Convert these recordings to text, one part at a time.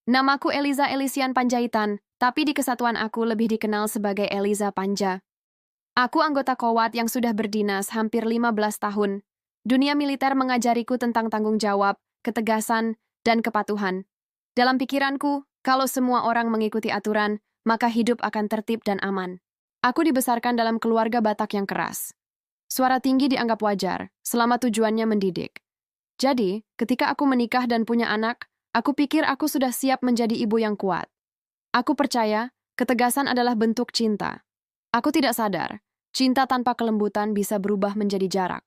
Namaku Eliza Elysian Panjaitan, tapi di kesatuan aku lebih dikenal sebagai Eliza Panja. Aku anggota Kowat yang sudah berdinas hampir 15 tahun. Dunia militer mengajariku tentang tanggung jawab, ketegasan, dan kepatuhan. Dalam pikiranku, kalau semua orang mengikuti aturan, maka hidup akan tertib dan aman. Aku dibesarkan dalam keluarga Batak yang keras. Suara tinggi dianggap wajar, selama tujuannya mendidik. Jadi, ketika aku menikah dan punya anak, aku pikir aku sudah siap menjadi ibu yang kuat. Aku percaya, ketegasan adalah bentuk cinta. Aku tidak sadar, cinta tanpa kelembutan bisa berubah menjadi jarak.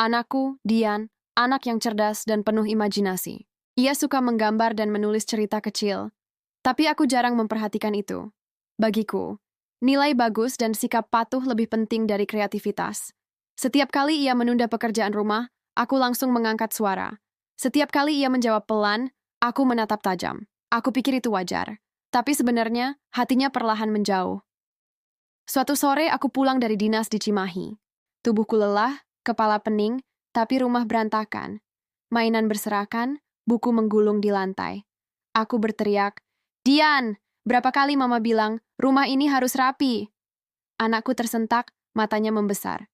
Anakku, Dian, anak yang cerdas dan penuh imajinasi. Ia suka menggambar dan menulis cerita kecil, tapi aku jarang memperhatikan itu. Bagiku, nilai bagus dan sikap patuh lebih penting dari kreativitas. Setiap kali ia menunda pekerjaan rumah, aku langsung mengangkat suara. Setiap kali ia menjawab pelan, aku menatap tajam. Aku pikir itu wajar. Tapi sebenarnya, hatinya perlahan menjauh. Suatu sore aku pulang dari dinas di Cimahi. Tubuhku lelah, kepala pening, tapi rumah berantakan. Mainan berserakan, buku menggulung di lantai. Aku berteriak, "Dian, berapa kali mama bilang, rumah ini harus rapi?" Anakku tersentak, matanya membesar.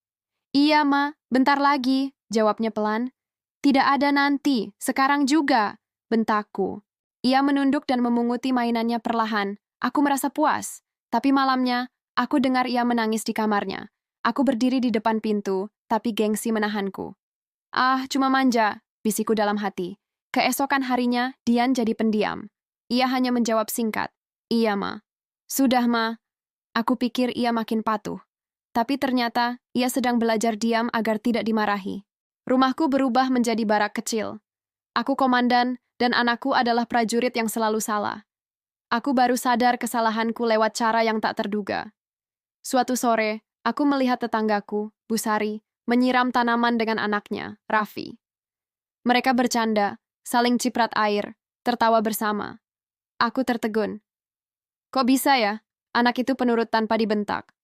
"Iya, Ma, bentar lagi," jawabnya pelan. "Tidak ada nanti, sekarang juga," bentakku. Ia menunduk dan memunguti mainannya perlahan. Aku merasa puas. Tapi malamnya, aku dengar ia menangis di kamarnya. Aku berdiri di depan pintu, tapi gengsi menahanku. "Ah, cuma manja," bisiku dalam hati. Keesokan harinya, Dian jadi pendiam. Ia hanya menjawab singkat, "Iya, Ma." "Sudah, Ma." Aku pikir ia makin patuh. Tapi ternyata, ia sedang belajar diam agar tidak dimarahi. Rumahku berubah menjadi barak kecil. Aku komandan, dan anakku adalah prajurit yang selalu salah. Aku baru sadar kesalahanku lewat cara yang tak terduga. Suatu sore, aku melihat tetanggaku, Bu Sari, menyiram tanaman dengan anaknya, Raffi. Mereka bercanda, saling ciprat air, tertawa bersama. Aku tertegun. Kok bisa ya? Anak itu penurut tanpa dibentak.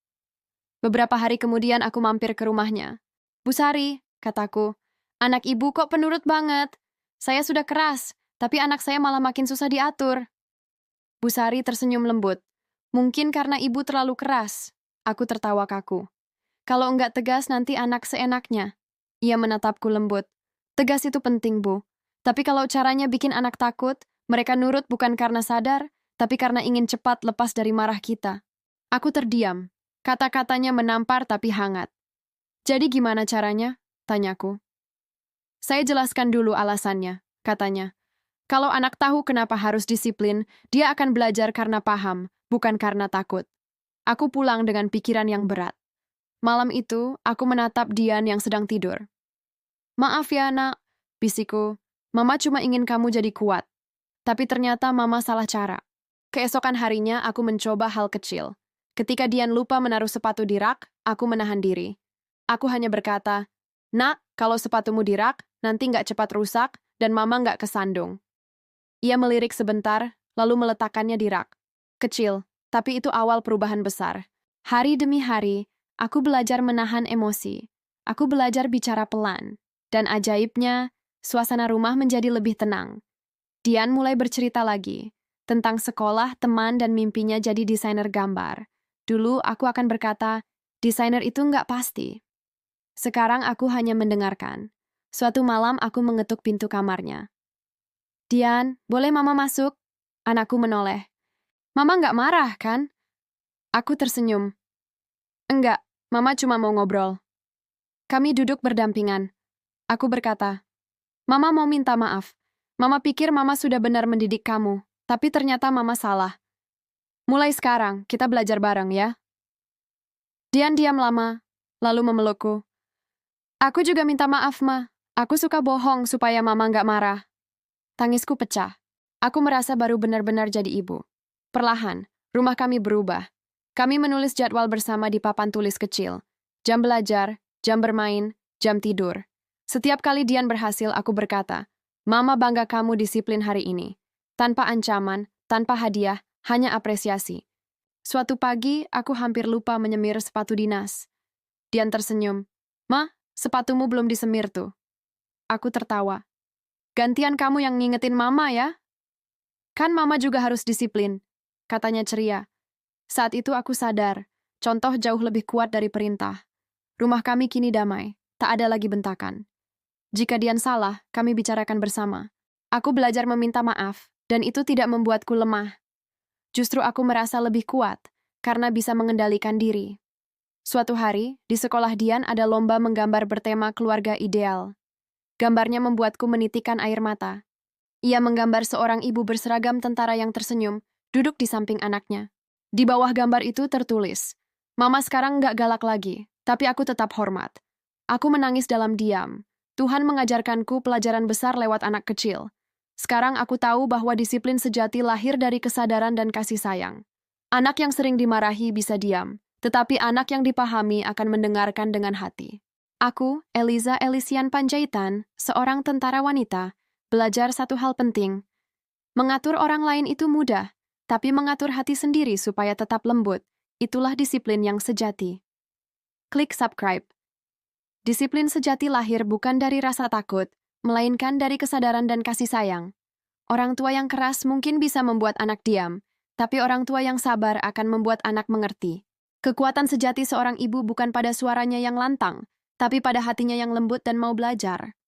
Beberapa hari kemudian aku mampir ke rumahnya. "Bu Sari," kataku, "anak ibu kok penurut banget? Saya sudah keras, tapi anak saya malah makin susah diatur." Bu Sari tersenyum lembut. "Mungkin karena ibu terlalu keras." Aku tertawa kaku. "Kalau enggak tegas nanti anak seenaknya." Ia menatapku lembut. "Tegas itu penting, Bu. Tapi kalau caranya bikin anak takut, mereka nurut bukan karena sadar, tapi karena ingin cepat lepas dari marah kita." Aku terdiam. Kata-katanya menampar tapi hangat. "Jadi gimana caranya?" tanyaku. "Saya jelaskan dulu alasannya," katanya. "Kalau anak tahu kenapa harus disiplin, dia akan belajar karena paham, bukan karena takut." Aku pulang dengan pikiran yang berat. Malam itu, aku menatap Dian yang sedang tidur. "Maaf ya, Nak," bisiku. "Mama cuma ingin kamu jadi kuat." Tapi ternyata Mama salah cara. Keesokan harinya, aku mencoba hal kecil. Ketika Dian lupa menaruh sepatu di rak, aku menahan diri. Aku hanya berkata, "Nak, kalau sepatumu di rak, nanti nggak cepat rusak, dan Mama nggak kesandung." Ia melirik sebentar, lalu meletakkannya di rak. Kecil, tapi itu awal perubahan besar. Hari demi hari, aku belajar menahan emosi. Aku belajar bicara pelan. Dan ajaibnya, suasana rumah menjadi lebih tenang. Dian mulai bercerita lagi tentang sekolah, teman, dan mimpinya jadi desainer gambar. Dulu aku akan berkata, desainer itu nggak pasti. Sekarang aku hanya mendengarkan. Suatu malam aku mengetuk pintu kamarnya. "Dian, boleh Mama masuk?" Anakku menoleh. "Mama nggak marah, kan?" Aku tersenyum. "Enggak, Mama cuma mau ngobrol." Kami duduk berdampingan. Aku berkata, "Mama mau minta maaf. Mama pikir Mama sudah benar mendidik kamu, tapi ternyata Mama salah. Mulai sekarang, kita belajar bareng ya." Dian diam lama, lalu memelukku. "Aku juga minta maaf, Ma. Aku suka bohong supaya Mama nggak marah." Tangisku pecah. Aku merasa baru benar-benar jadi ibu. Perlahan, rumah kami berubah. Kami menulis jadwal bersama di papan tulis kecil. Jam belajar, jam bermain, jam tidur. Setiap kali Dian berhasil, aku berkata, "Mama bangga kamu disiplin hari ini." Tanpa ancaman, tanpa hadiah, hanya apresiasi. Suatu pagi, aku hampir lupa menyemir sepatu dinas. Dian tersenyum. "Ma, sepatumu belum disemir tuh." Aku tertawa. "Gantian kamu yang ngingetin Mama ya." Kan mama juga harus disiplin, katanya ceria. Saat itu aku sadar, contoh jauh lebih kuat dari perintah. Rumah kami kini damai, tak ada lagi bentakan. Jika Dian salah, kami bicarakan bersama. Aku belajar meminta maaf, dan itu tidak membuatku lemah. Justru aku merasa lebih kuat, karena bisa mengendalikan diri. Suatu hari, di sekolah Dian ada lomba menggambar bertema keluarga ideal. Gambarnya membuatku menitikan air mata. Ia menggambar seorang ibu berseragam tentara yang tersenyum, duduk di samping anaknya. Di bawah gambar itu tertulis, "Mama sekarang nggak galak lagi, tapi aku tetap hormat." Aku menangis dalam diam. Tuhan mengajarkanku pelajaran besar lewat anak kecil. Sekarang aku tahu bahwa disiplin sejati lahir dari kesadaran dan kasih sayang. Anak yang sering dimarahi bisa diam, tetapi anak yang dipahami akan mendengarkan dengan hati. Aku, Eliza Elysian Panjaitan, seorang tentara wanita, belajar satu hal penting. Mengatur orang lain itu mudah, tapi mengatur hati sendiri supaya tetap lembut, itulah disiplin yang sejati. Klik subscribe. Disiplin sejati lahir bukan dari rasa takut, melainkan dari kesadaran dan kasih sayang. Orang tua yang keras mungkin bisa membuat anak diam, tapi orang tua yang sabar akan membuat anak mengerti. Kekuatan sejati seorang ibu bukan pada suaranya yang lantang, tapi pada hatinya yang lembut dan mau belajar.